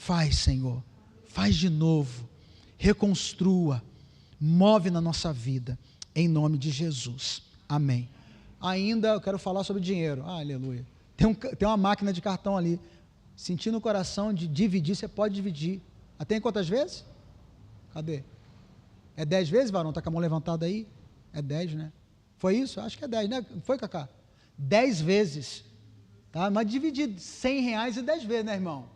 Faz, Senhor, faz de novo, reconstrua, move na nossa vida, em nome de Jesus, amém. Ainda eu quero falar sobre dinheiro, aleluia. Tem uma máquina de cartão ali, sentir no coração de dividir, você pode dividir, até em quantas vezes? Cadê? É 10 vezes, varão? Está com a mão levantada aí? É 10, né? Foi isso? Acho que é 10, né? Foi, Cacá? 10 vezes, tá? Mas dividir R$100 e 10 vezes, né, irmão?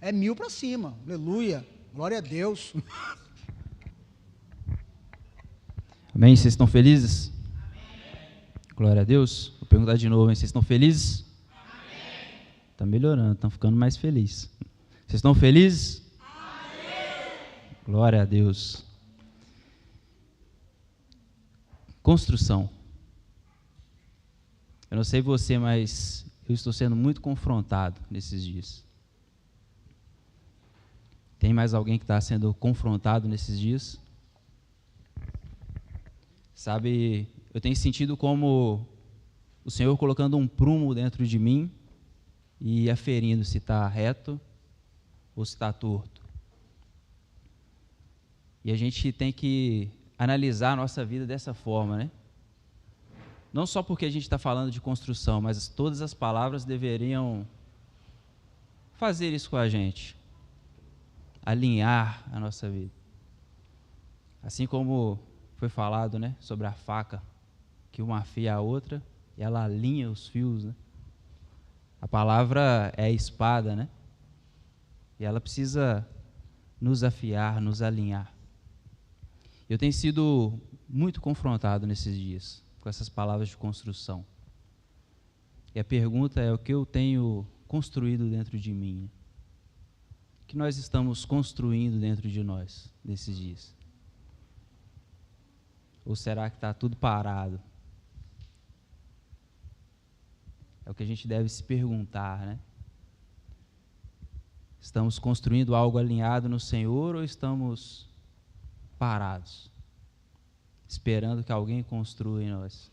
É 1.000 para cima, aleluia, glória a Deus. Amém? Vocês estão felizes? Amém. Glória a Deus. Vou perguntar de novo, hein? Vocês estão felizes? Amém. Está melhorando, estão ficando mais felizes. Vocês estão felizes? Amém. Glória a Deus. Construção. Eu não sei você, mas eu estou sendo muito confrontado nesses dias. Tem mais alguém que está sendo confrontado nesses dias? Sabe, eu tenho sentido como o Senhor colocando um prumo dentro de mim e aferindo se está reto ou se está torto. E a gente tem que analisar a nossa vida dessa forma, né? Não só porque a gente está falando de construção, mas todas as palavras deveriam fazer isso com a gente, alinhar a nossa vida. Assim como foi falado, né, sobre a faca, que uma afia a outra e ela alinha os fios, né? A palavra é a espada, né? E ela precisa nos afiar, nos alinhar. Eu tenho sido muito confrontado nesses dias com essas palavras de construção. E a pergunta é: o que eu tenho construído dentro de mim? O que nós estamos construindo dentro de nós nesses dias? Ou será que está tudo parado? É o que a gente deve se perguntar, né? Estamos construindo algo alinhado no Senhor ou estamos parados, esperando que alguém construa em nós?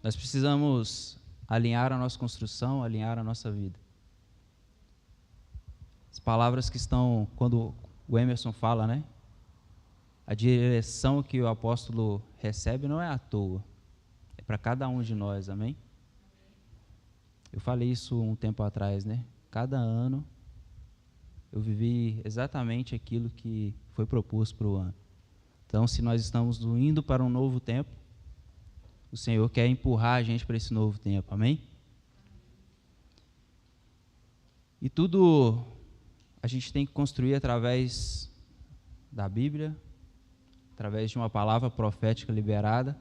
Nós precisamos alinhar a nossa construção, alinhar a nossa vida. As palavras que estão, quando o Emerson fala, né? A direção que o apóstolo recebe não é à toa, é para cada um de nós, amém? Eu falei isso um tempo atrás, né? Cada ano eu vivi exatamente aquilo que foi proposto para o ano. Então, se nós estamos indo para um novo tempo, o Senhor quer empurrar a gente para esse novo tempo, amém? E tudo a gente tem que construir através da Bíblia, através de uma palavra profética liberada,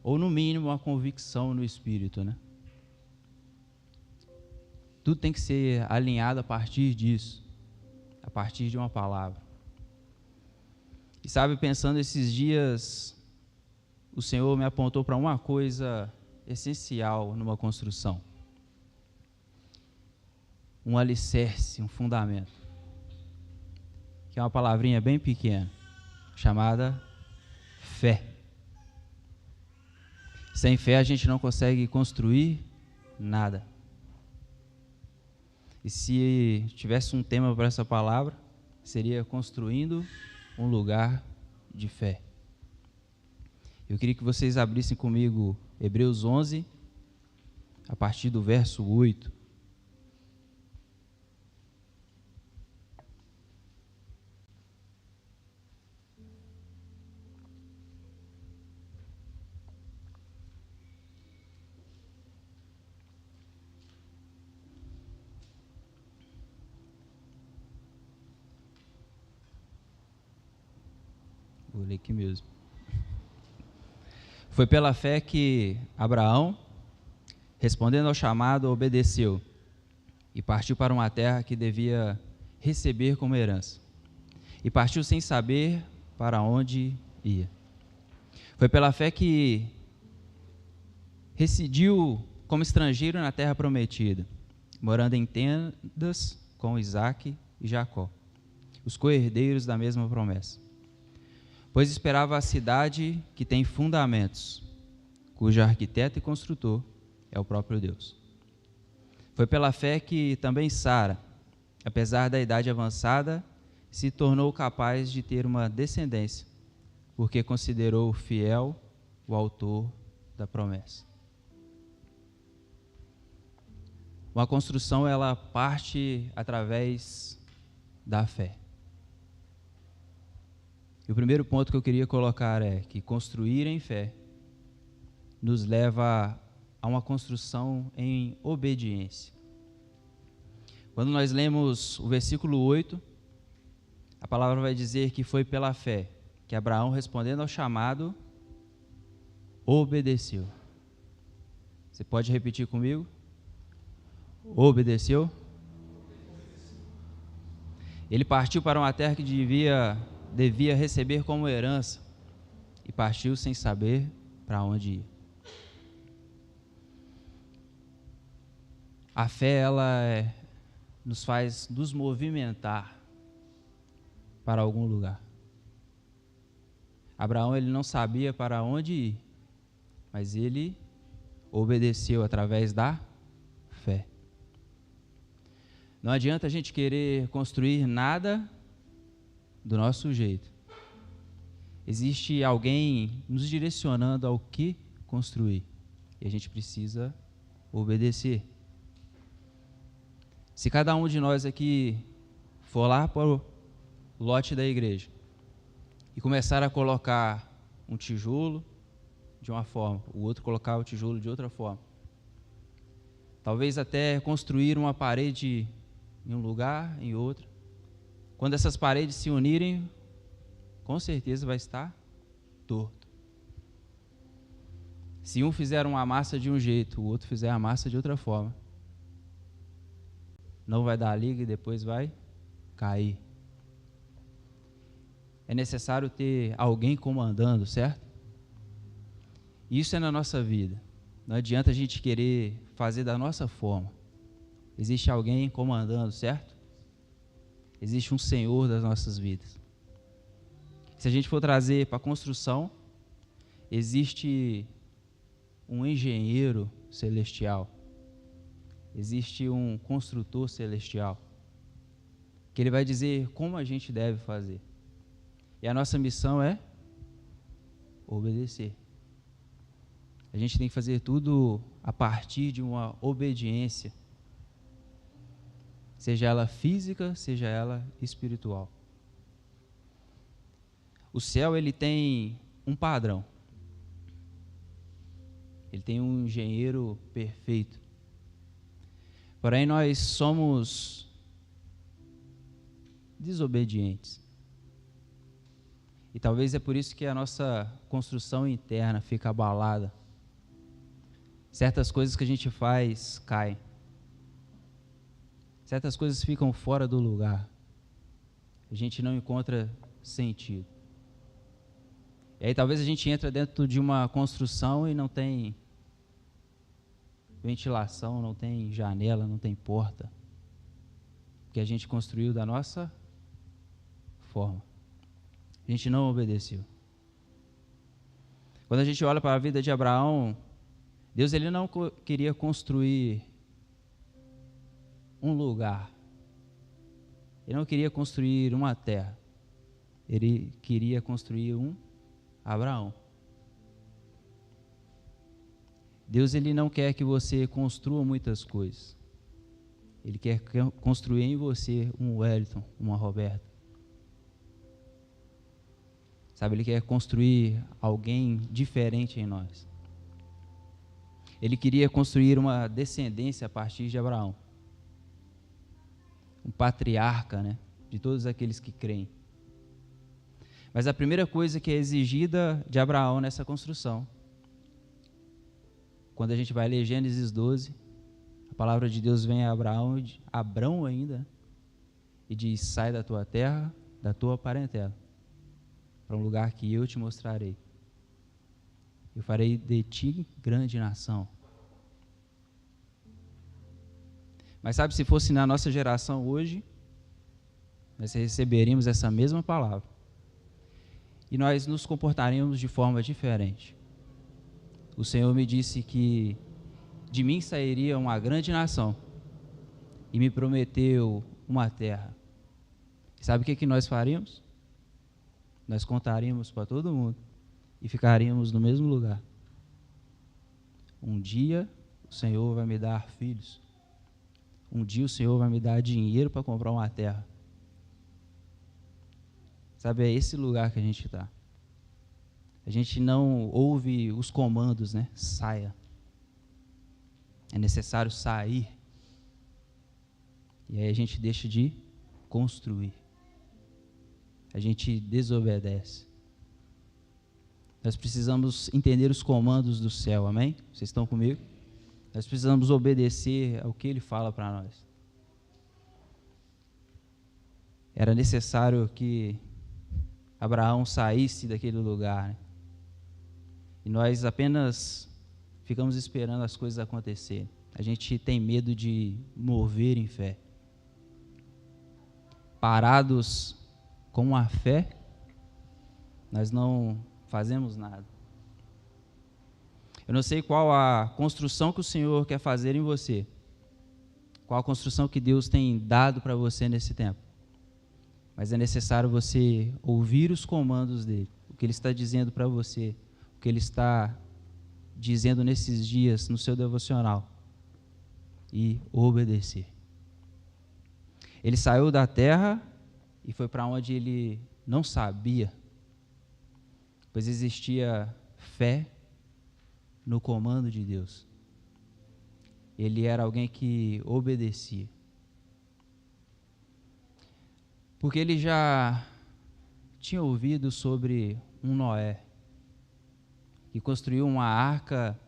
ou no mínimo uma convicção no Espírito, né? Tudo tem que ser alinhado a partir disso, a partir de uma palavra. E sabe, pensando esses dias, o Senhor me apontou para uma coisa essencial numa construção. Um alicerce, um fundamento. Que é uma palavrinha bem pequena, chamada fé. Sem fé a gente não consegue construir nada. E se tivesse um tema para essa palavra, seria construindo um lugar de fé. Eu queria que vocês abrissem comigo Hebreus 11, a partir do verso 8. Vou ler aqui mesmo. Foi pela fé que Abraão, respondendo ao chamado, obedeceu e partiu para uma terra que devia receber como herança. E partiu sem saber para onde ia. Foi pela fé que residiu como estrangeiro na terra prometida, morando em tendas com Isaque e Jacó, os co-herdeiros da mesma promessa. Pois esperava a cidade que tem fundamentos, cujo arquiteto e construtor é o próprio Deus. Foi pela fé que também Sara, apesar da idade avançada, se tornou capaz de ter uma descendência, porque considerou fiel o autor da promessa. Uma construção, ela parte através da fé. E o primeiro ponto que eu queria colocar é que construir em fé nos leva a uma construção em obediência. Quando nós lemos o versículo 8, a palavra vai dizer que foi pela fé que Abraão, respondendo ao chamado, obedeceu. Você pode repetir comigo? Obedeceu? Ele partiu para uma terra que devia receber como herança e partiu sem saber para onde ir. A fé, ela nos faz nos movimentar para algum lugar. Abraão, ele não sabia para onde ir, mas ele obedeceu através da fé. Não adianta a gente querer construir nada do nosso jeito. Existe alguém nos direcionando ao que construir e a gente precisa obedecer. Se cada um de nós aqui for lá para o lote da igreja e começar a colocar um tijolo de uma forma, o outro colocar o tijolo de outra forma, talvez até construir uma parede em um lugar, em outro, quando essas paredes se unirem, com certeza vai estar torto. Se um fizer uma massa de um jeito, o outro fizer a massa de outra forma, não vai dar liga e depois vai cair. É necessário ter alguém comandando, certo? Isso é na nossa vida. Não adianta a gente querer fazer da nossa forma. Existe alguém comandando, certo? Existe um Senhor das nossas vidas. Se a gente for trazer para a construção, existe um engenheiro celestial. Existe um construtor celestial. Que ele vai dizer como a gente deve fazer. E a nossa missão é obedecer. A gente tem que fazer tudo a partir de uma obediência. Seja ela física, seja ela espiritual. O céu, ele tem um padrão. Ele tem um engenheiro perfeito. Porém, nós somos desobedientes. E talvez é por isso que a nossa construção interna fica abalada. Certas coisas que a gente faz caem. Certas coisas ficam fora do lugar. A gente não encontra sentido. E aí talvez a gente entre dentro de uma construção e não tem ventilação, não tem janela, não tem porta. Porque a gente construiu da nossa forma. A gente não obedeceu. Quando a gente olha para a vida de Abraão, Deus, ele não queria construir um lugar. Ele não queria construir uma terra. Ele queria construir um Abraão. Deus, ele não quer que você construa muitas coisas. Ele quer construir em você um Wellington, uma Roberta. Sabe, ele quer construir alguém diferente em nós. Ele queria construir uma descendência a partir de Abraão. Um patriarca, né, de todos aqueles que creem. Mas a primeira coisa que é exigida de Abraão nessa construção, quando a gente vai ler Gênesis 12, a palavra de Deus vem a Abrão ainda, e diz: sai da tua terra, da tua parentela, para um lugar que eu te mostrarei. Eu farei de ti grande nação. Mas sabe, se fosse na nossa geração hoje, nós receberíamos essa mesma palavra. E nós nos comportaríamos de forma diferente. O Senhor me disse que de mim sairia uma grande nação. E me prometeu uma terra. Sabe o que nós faríamos? Nós contaríamos para todo mundo e ficaríamos no mesmo lugar. Um dia o Senhor vai me dar filhos. Um dia o Senhor vai me dar dinheiro para comprar uma terra. Sabe, é esse lugar que a gente está. A gente não ouve os comandos, né? Saia. É necessário sair. E aí a gente deixa de construir. A gente desobedece. Nós precisamos entender os comandos do céu, amém? Vocês estão comigo? Nós precisamos obedecer ao que Ele fala para nós. Era necessário que Abraão saísse daquele lugar, né? E nós apenas ficamos esperando as coisas acontecerem. A gente tem medo de mover em fé. Parados com a fé, nós não fazemos nada. Eu não sei qual a construção que o Senhor quer fazer em você, qual a construção que Deus tem dado para você nesse tempo, mas é necessário você ouvir os comandos dEle, o que Ele está dizendo para você, o que Ele está dizendo nesses dias no seu devocional, e obedecer. Ele saiu da terra e foi para onde ele não sabia, pois existia fé no comando de Deus. Ele era alguém que obedecia. Porque ele já tinha ouvido sobre um Noé, que construiu uma arca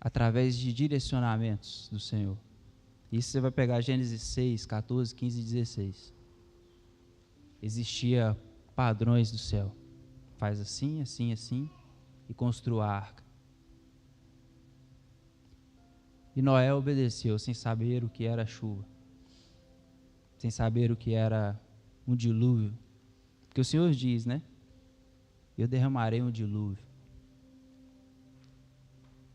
através de direcionamentos do Senhor. Isso você vai pegar Gênesis 6, 14, 15 e 16. Existia padrões do céu. Faz assim, assim, assim, e construa a arca. E Noé obedeceu, sem saber o que era chuva, sem saber o que era um dilúvio. Porque o Senhor diz, né? Eu derramarei um dilúvio.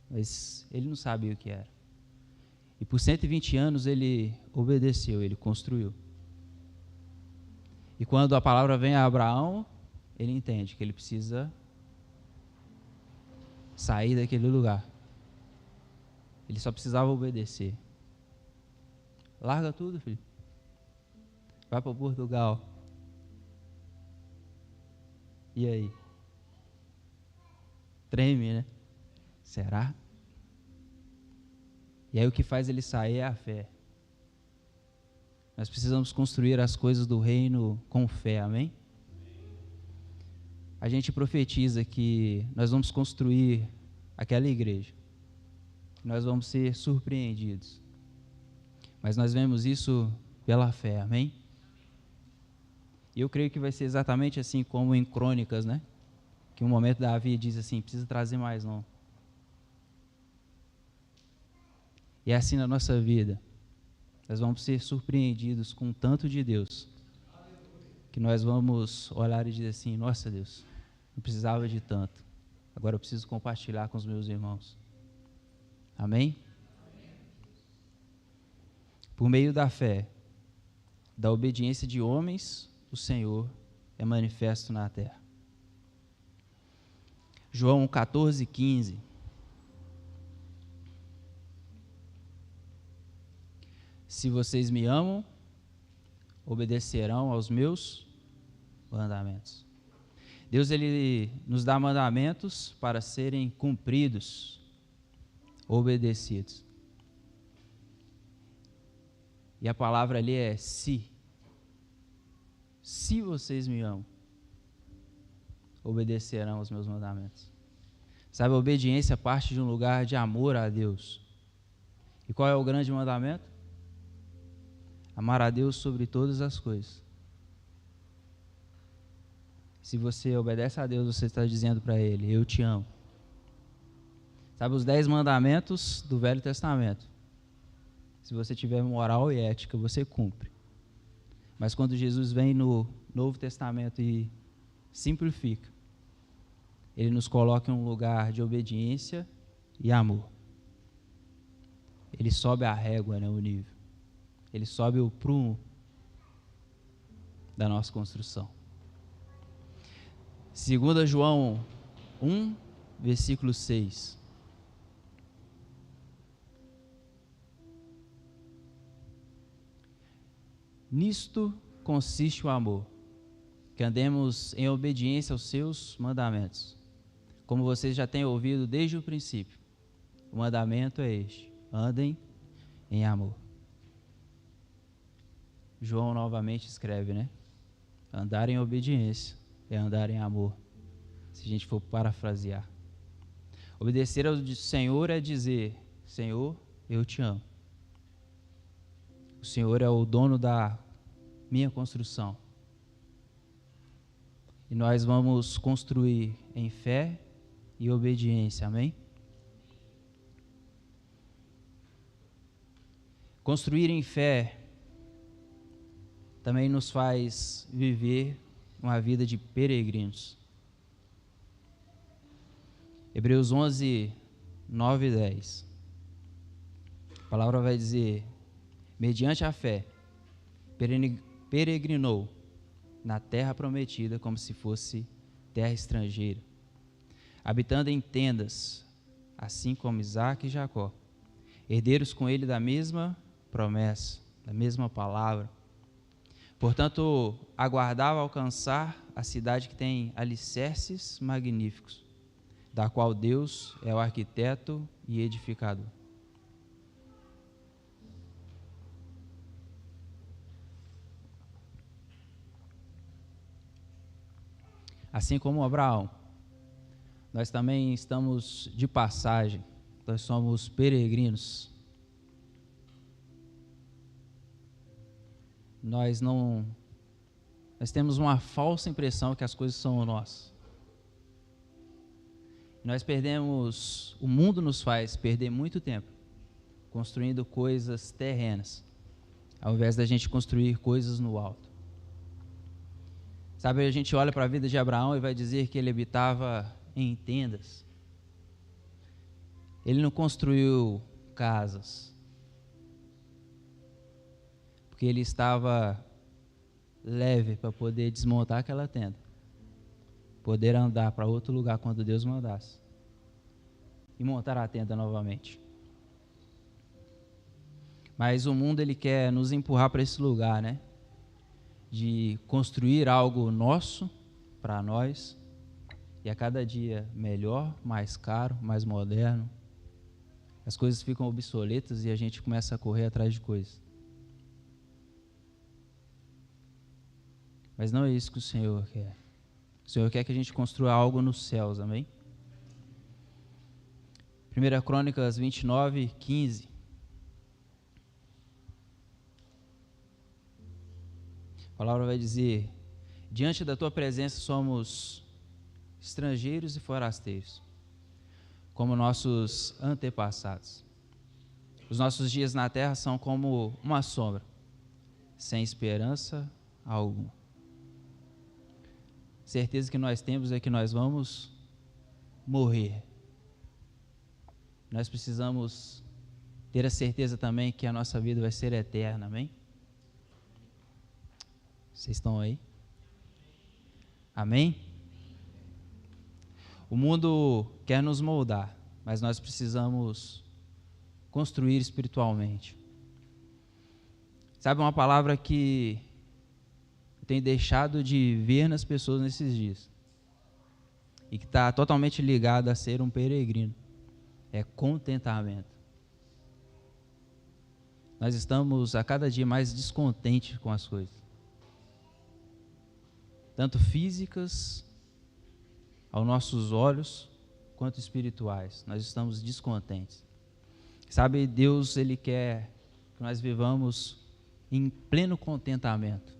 Mas ele não sabia o que era. E por 120 anos ele obedeceu, ele construiu. E quando a palavra vem a Abraão, ele entende que ele precisa sair daquele lugar. Ele só precisava obedecer. Larga tudo, filho. Vai para Portugal. E aí? Treme, né? Será? E aí o que faz ele sair é a fé. Nós precisamos construir as coisas do reino com fé, amém? A gente profetiza que nós vamos construir aquela igreja. Nós vamos ser surpreendidos. Mas nós vemos isso pela fé, amém? E eu creio que vai ser exatamente assim como em Crônicas, né? Que um momento Davi diz assim, precisa trazer mais não. E é assim na nossa vida. Nós vamos ser surpreendidos com o tanto de Deus, que nós vamos olhar e dizer assim, nossa Deus, não precisava de tanto, agora eu preciso compartilhar com os meus irmãos. Amém? Por meio da fé, da obediência de homens, o Senhor é manifesto na terra. João 14, 15. Se vocês me amam, obedecerão aos meus mandamentos. Deus, Ele nos dá mandamentos para serem cumpridos, obedecidos. E a palavra ali é se. Se vocês me amam, obedecerão aos meus mandamentos. Sabe, a obediência parte de um lugar de amor a Deus. E qual é o grande mandamento? Amar a Deus sobre todas as coisas. Se você obedece a Deus, você está dizendo para Ele, eu te amo. Sabe, os 10 mandamentos do Velho Testamento. Se você tiver moral e ética, você cumpre. Mas quando Jesus vem no Novo Testamento e simplifica, Ele nos coloca em um lugar de obediência e amor. Ele sobe a régua, né, o nível. ele sobe o prumo da nossa construção. 2 João 1, versículo 6. Nisto consiste o amor, que andemos em obediência aos seus mandamentos. Como vocês já têm ouvido desde o princípio, o mandamento é este: andem em amor. João novamente escreve, né? Andar em obediência é andar em amor, se a gente for parafrasear. Obedecer ao Senhor é dizer: Senhor, eu te amo. O Senhor é o dono da minha construção. E nós vamos construir em fé e obediência, amém? Construir em fé também nos faz viver uma vida de peregrinos. Hebreus 11, 9 e 10. A palavra vai dizer: mediante a fé, peregrinou na terra prometida como se fosse terra estrangeira, habitando em tendas, assim como Isaque e Jacó, herdeiros com ele da mesma promessa, da mesma palavra. Portanto, aguardava alcançar a cidade que tem alicerces magníficos, da qual Deus é o arquiteto e edificador. Assim como Abraão, nós também estamos de passagem, nós somos peregrinos. Nós temos uma falsa impressão que as coisas são nossas. O mundo nos faz perder muito tempo construindo coisas terrenas, ao invés da gente construir coisas no alto. Sabe, a gente olha para a vida de Abraão e vai dizer que ele habitava em tendas. Ele não construiu casas, porque ele estava leve para poder desmontar aquela tenda, poder andar para outro lugar quando Deus mandasse e montar a tenda novamente. Mas o mundo, ele quer nos empurrar para esse lugar, né? De construir algo nosso para nós, e a cada dia melhor, mais caro, mais moderno. As coisas ficam obsoletas e a gente começa a correr atrás de coisas. Mas não é isso que o Senhor quer. O Senhor quer que a gente construa algo nos céus, amém? 1 Crônicas 29, 15. A palavra vai dizer: diante da tua presença somos estrangeiros e forasteiros, como nossos antepassados. Os nossos dias na terra são como uma sombra, sem esperança alguma. Certeza que nós temos é que nós vamos morrer. Nós precisamos ter a certeza também que a nossa vida vai ser eterna, amém? Vocês estão aí? Amém? O mundo quer nos moldar, mas nós precisamos construir espiritualmente. Sabe uma palavra que eu tenho deixado de ver nas pessoas nesses dias, e que está totalmente ligada a ser um peregrino? É contentamento. Nós estamos a cada dia mais descontentes com as coisas, tanto físicas aos nossos olhos, quanto espirituais. Nós estamos descontentes. Sabe, Deus, Ele quer que nós vivamos em pleno contentamento.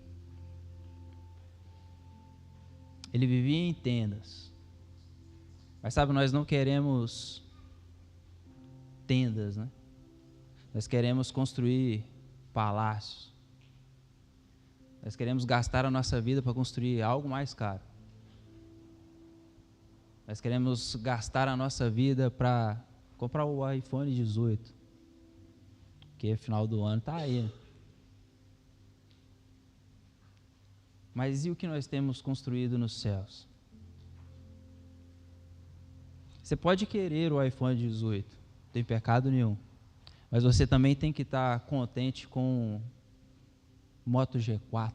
Ele vivia em tendas, mas sabe, nós não queremos tendas, né? Nós queremos construir palácios. Nós queremos gastar a nossa vida para construir algo mais caro. Nós queremos gastar a nossa vida para comprar o iPhone 18, porque final do ano está aí, né? Mas e o que nós temos construído nos céus? Você pode querer o iPhone 18, não tem pecado nenhum. Mas você também tem que estar contente com o Moto G4.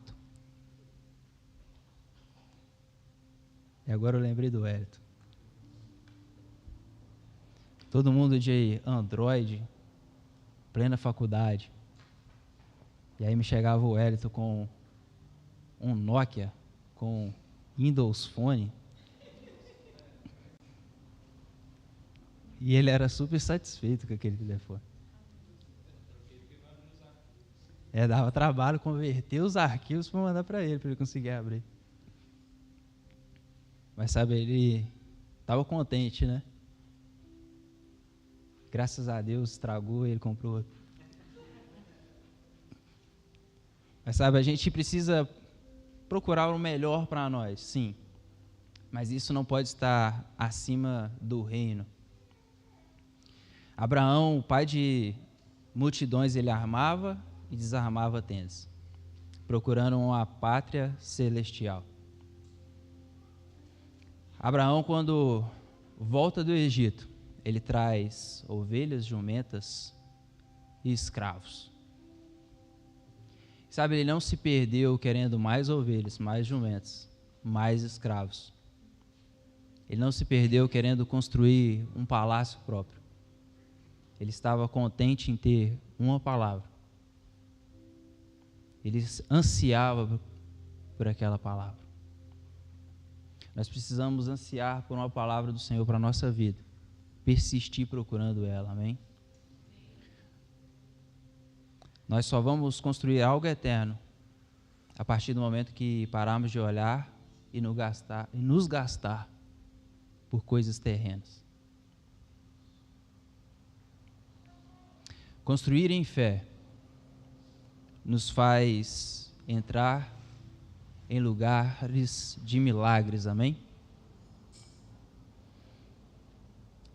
E agora eu lembrei do Wellington. Todo mundo de Android, plena faculdade. E aí me chegava o Wellington com um Nokia, com Windows Phone. E ele era super satisfeito com aquele telefone. Dava trabalho converter os arquivos para mandar para ele conseguir abrir. Mas sabe, ele estava contente, né? Graças a Deus estragou e ele comprou outro. Mas sabe, a gente precisa procurar o melhor para nós, sim. Mas isso não pode estar acima do reino. Abraão, o pai de multidões, ele armava e desarmava tendas, procurando uma pátria celestial. Abraão, quando volta do Egito, ele traz ovelhas, jumentas e escravos. Sabe, ele não se perdeu querendo mais ovelhas, mais jumentas, mais escravos. Ele não se perdeu querendo construir um palácio próprio. Ele estava contente em ter uma palavra. Ele ansiava por aquela palavra. Nós precisamos ansiar por uma palavra do Senhor para a nossa vida. Persistir procurando ela, amém? Nós só vamos construir algo eterno a partir do momento que pararmos de olhar e nos gastar por coisas terrenas. Construir em fé nos faz entrar em lugares de milagres, amém?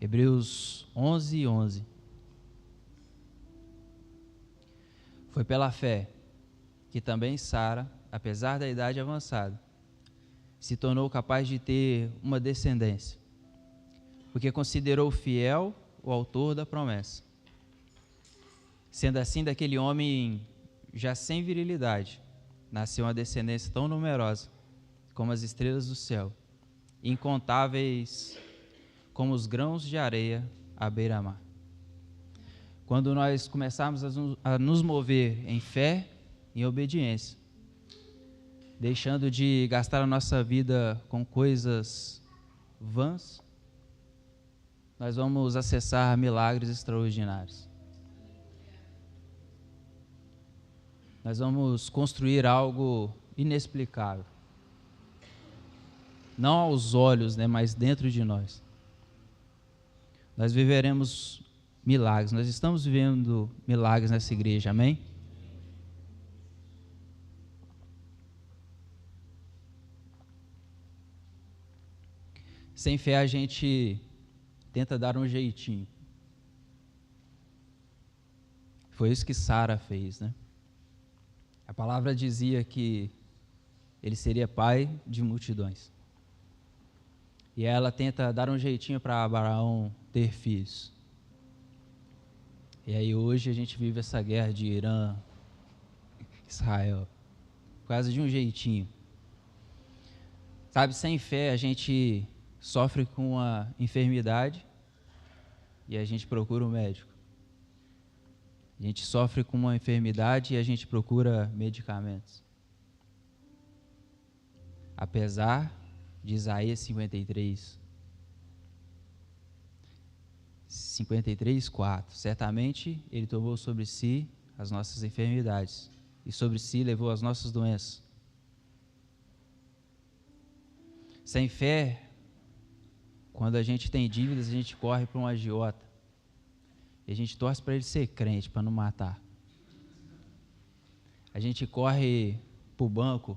Hebreus 11:11. Foi pela fé que também Sara, apesar da idade avançada, se tornou capaz de ter uma descendência, porque considerou fiel o autor da promessa. Sendo assim, daquele homem já sem virilidade, nasceu uma descendência tão numerosa como as estrelas do céu, incontáveis como os grãos de areia à beira-mar. Quando nós começarmos a nos mover em fé e em obediência, deixando de gastar a nossa vida com coisas vãs, nós vamos acessar milagres extraordinários. Nós vamos construir algo inexplicável. Não aos olhos, né, mas dentro de nós. Nós viveremos milagres. Nós estamos vivendo milagres nessa igreja, amém? Sem fé a gente tenta dar um jeitinho. Foi isso que Sara fez, né? A palavra dizia que ele seria pai de multidões. E ela tenta dar um jeitinho para Abraão ter filhos. E aí hoje a gente vive essa guerra de Irã, Israel, por causa de um jeitinho. Sabe, sem fé a gente sofre com uma enfermidade e a gente procura um médico. A gente sofre com uma enfermidade e a gente procura medicamentos. Apesar de Isaías 53:4, certamente Ele tomou sobre si as nossas enfermidades e sobre si levou as nossas doenças. Sem fé, quando a gente tem dívidas, a gente corre para um agiota. E a gente torce para ele ser crente, para não matar. A gente corre para o banco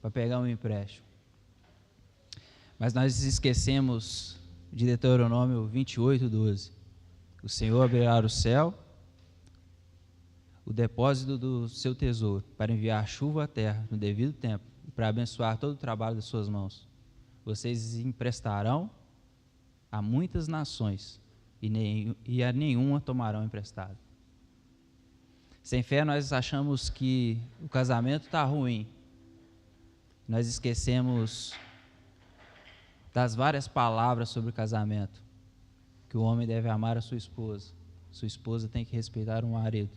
para pegar um empréstimo. Mas nós esquecemos de Deuteronômio 28:12. O Senhor abrirá o céu, o depósito do seu tesouro, para enviar chuva à terra no devido tempo e para abençoar todo o trabalho das suas mãos. Vocês emprestarão a muitas nações e a nenhuma tomarão emprestado. Sem fé, nós achamos que o casamento está ruim. Nós esquecemos das várias palavras sobre o casamento, que o homem deve amar a sua esposa tem que respeitar o marido,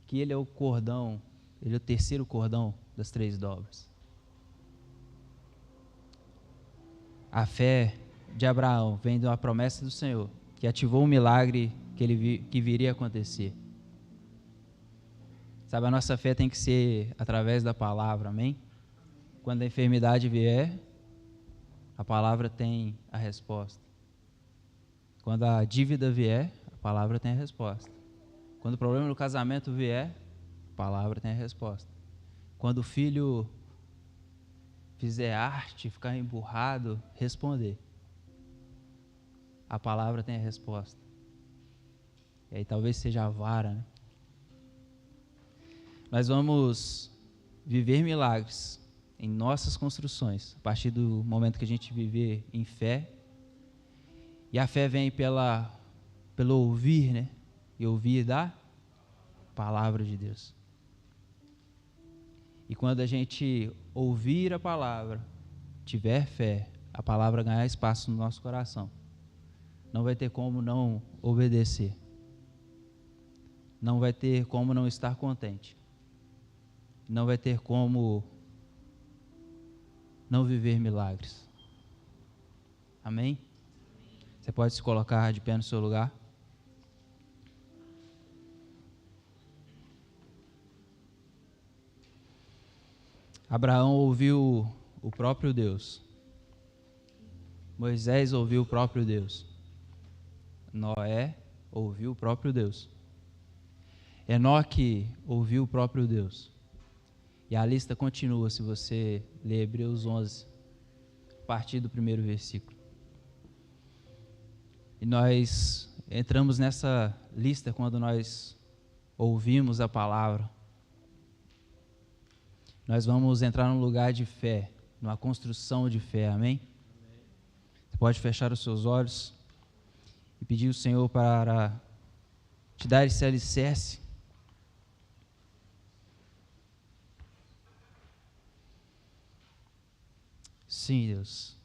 que ele é o cordão, ele é o terceiro cordão das 3 dobras. A fé de Abraão vem de uma promessa do Senhor, que ativou um milagre que viria a acontecer. Sabe, a nossa fé tem que ser através da palavra, amém? Quando a enfermidade vier, a palavra tem a resposta. Quando a dívida vier, a palavra tem a resposta. Quando o problema no casamento vier, a palavra tem a resposta. Quando o filho fizer arte, ficar emburrado, responder, a palavra tem a resposta. E aí talvez seja a vara, né? Nós vamos viver milagres em nossas construções, a partir do momento que a gente viver em fé. E a fé vem pelo ouvir, né? E ouvir da palavra de Deus. E quando a gente ouvir a palavra, tiver fé, a palavra ganhar espaço no nosso coração, não vai ter como não obedecer. Não vai ter como não estar contente. Não vai ter como não viver milagres. Amém? Você pode se colocar de pé no seu lugar. Abraão ouviu o próprio Deus. Moisés ouviu o próprio Deus. Noé ouviu o próprio Deus. Enoque ouviu o próprio Deus. E a lista continua, se você ler Hebreus 11, a partir do 1º versículo. E nós entramos nessa lista quando nós ouvimos a palavra. Nós vamos entrar num lugar de fé, numa construção de fé, amém? Você pode fechar os seus olhos e pedir ao Senhor para te dar esse alicerce. Sim, Deus.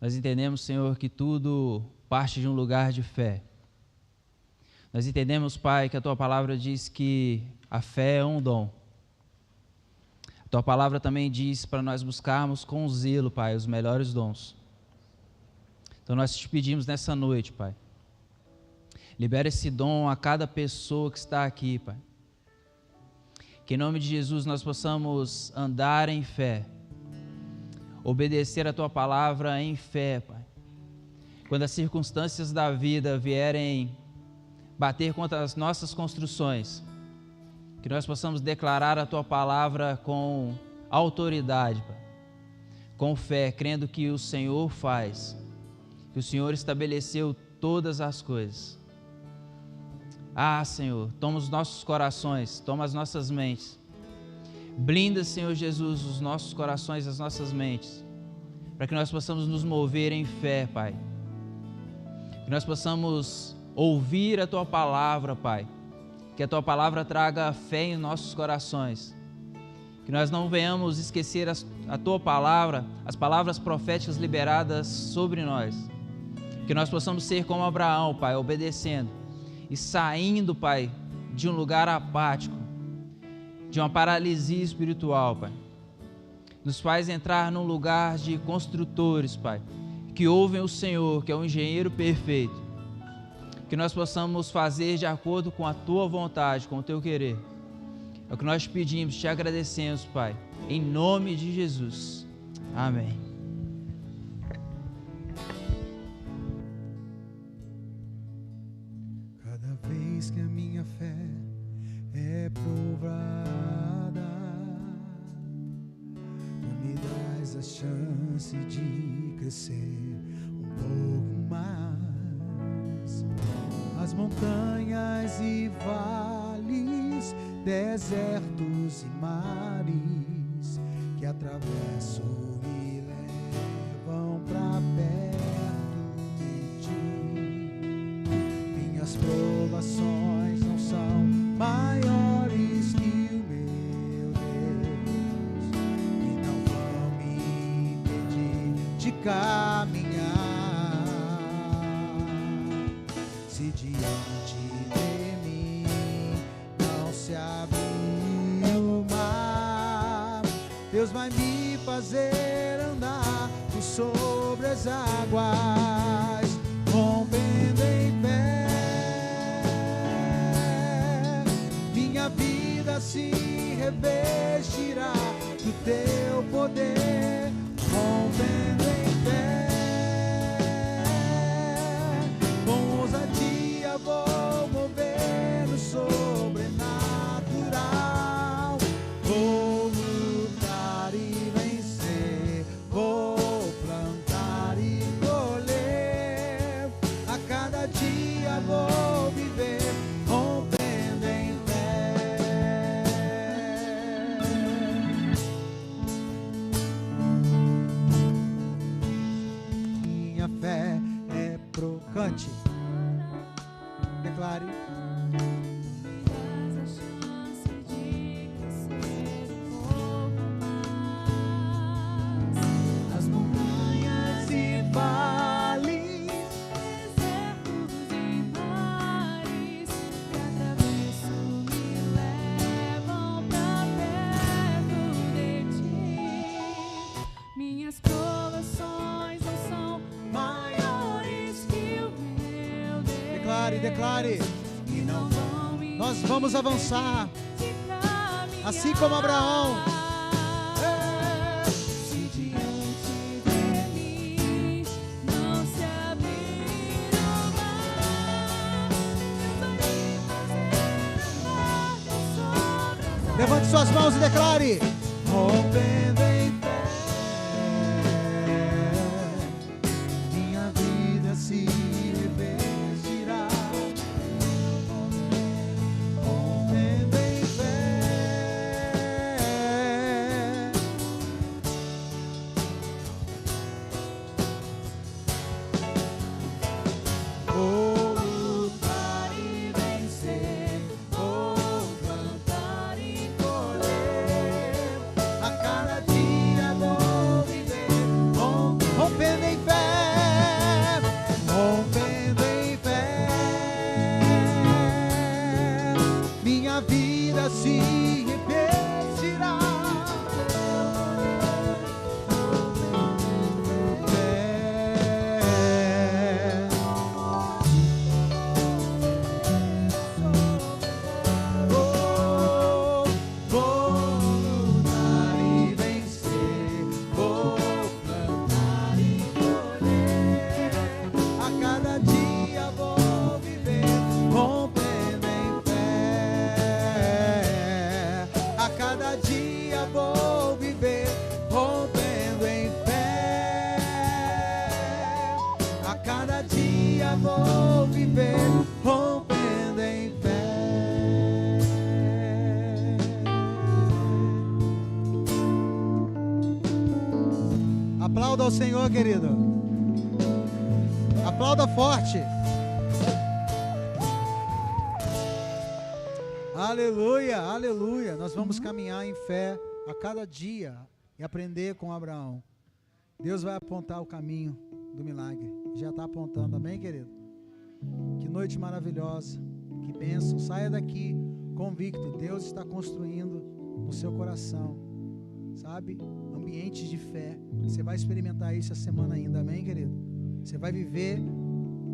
Nós entendemos, Senhor, que tudo parte de um lugar de fé. Nós entendemos, Pai, que a Tua palavra diz que a fé é um dom. A Tua palavra também diz para nós buscarmos com zelo, Pai, os melhores dons. Então nós te pedimos nessa noite, Pai, libera esse dom a cada pessoa que está aqui, Pai. Que em nome de Jesus nós possamos andar em fé, obedecer a Tua palavra em fé, Pai. Quando as circunstâncias da vida vierem bater contra as nossas construções, que nós possamos declarar a Tua palavra com autoridade, Pai, com fé, crendo que o Senhor faz, que o Senhor estabeleceu todas as coisas. Ah, Senhor, toma os nossos corações, toma as nossas mentes. Blinda, Senhor Jesus, os nossos corações, as nossas mentes, para que nós possamos nos mover em fé, Pai. Que nós possamos ouvir a Tua palavra, Pai. Que a Tua palavra traga fé em nossos corações. Que nós não venhamos esquecer a Tua palavra, as palavras proféticas liberadas sobre nós. Que nós possamos ser como Abraão, Pai, obedecendo e saindo, Pai, de um lugar apático, de uma paralisia espiritual, Pai. Nos faz entrar num lugar de construtores, Pai, que ouvem o Senhor, que é o engenheiro perfeito. Que nós possamos fazer de acordo com a Tua vontade, com o Teu querer. É o que nós te pedimos, te agradecemos, Pai, em nome de Jesus. Amém. Cada vez que a minha fé é provada, Tu me dás a chance de crescer um pouco mais. As montanhas e vales desertos e mares que atravesso me levam pra perto de ti. Minhas provações não são maiores que o meu Deus e não vão me impedir de caminhar. Se diante de mim não se abrir o mar, Deus vai me fazer andar por sobre as águas, rompendo em fé. Minha vida se revestirá do teu poder, rompendo em fé. Com ousadia vou mover no sobrenatural. Vou lutar e vencer, vou plantar e colher. A cada dia vou viver, rompendo em fé. Minha fé é cante, declare. As montanhas e vales, desertos e mares que atravesso me levam pra perto de ti. Minhas provações não são maiores que o meu Deus. Declare, declare. E não vão me Nós vamos avançar, impedir de caminhar. assim como Abraão. Se diante de mim não se abrir o mar, Deus vai me fazer andar sobre as águas. Levante suas mãos e declare. Rompendo em fé, minha vida se revestirá. Rompendo em fé, vou lutar e vencer, vou plantar e colher. A cada dia vou viver, rompendo em fé, rompendo em fé. Minha vida se revestirá. Vou lutar e vencer, vou plantar e colher. A cada dia vou viver, rompendo em fé. A cada dia vou viver, rompendo em fé. A cada dia vou viver, rompendo em fé. Aplauda ao Senhor, querido. Aplauda forte. Aleluia, aleluia. Nós vamos caminhar em fé a cada dia e aprender com Abraão. Deus vai apontar o caminho do milagre. Já está apontando, amém, querido? Que noite maravilhosa, que bênção. Saia daqui convicto. Deus está construindo no seu coração, sabe? Ambientes de fé. Você vai experimentar isso a semana ainda, amém, querido? Você vai viver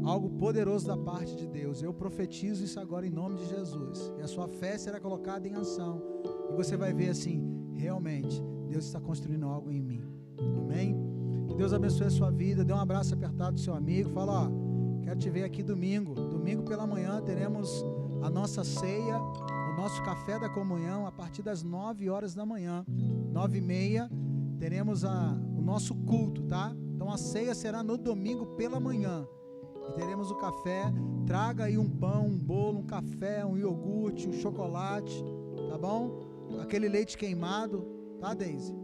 algo poderoso da parte de Deus. Eu profetizo isso agora em nome de Jesus. E a sua fé será colocada em ação. E você vai ver assim, realmente, Deus está construindo algo em mim. Amém? Que Deus abençoe a sua vida. Dê um abraço apertado do seu amigo. Fala, ó, quero te ver aqui domingo. Domingo pela manhã teremos a nossa ceia, o nosso café da comunhão a partir das 9 horas da manhã. 9h30 teremos o nosso culto, tá? Então a ceia será no domingo pela manhã. E teremos o café. Traga aí um pão, um bolo, um café, um iogurte, um chocolate, tá bom? Aquele leite queimado, tá, Deise?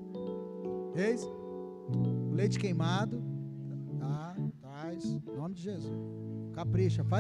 Deise? O leite queimado, tá? Traz, em nome de Jesus. Capricha, faz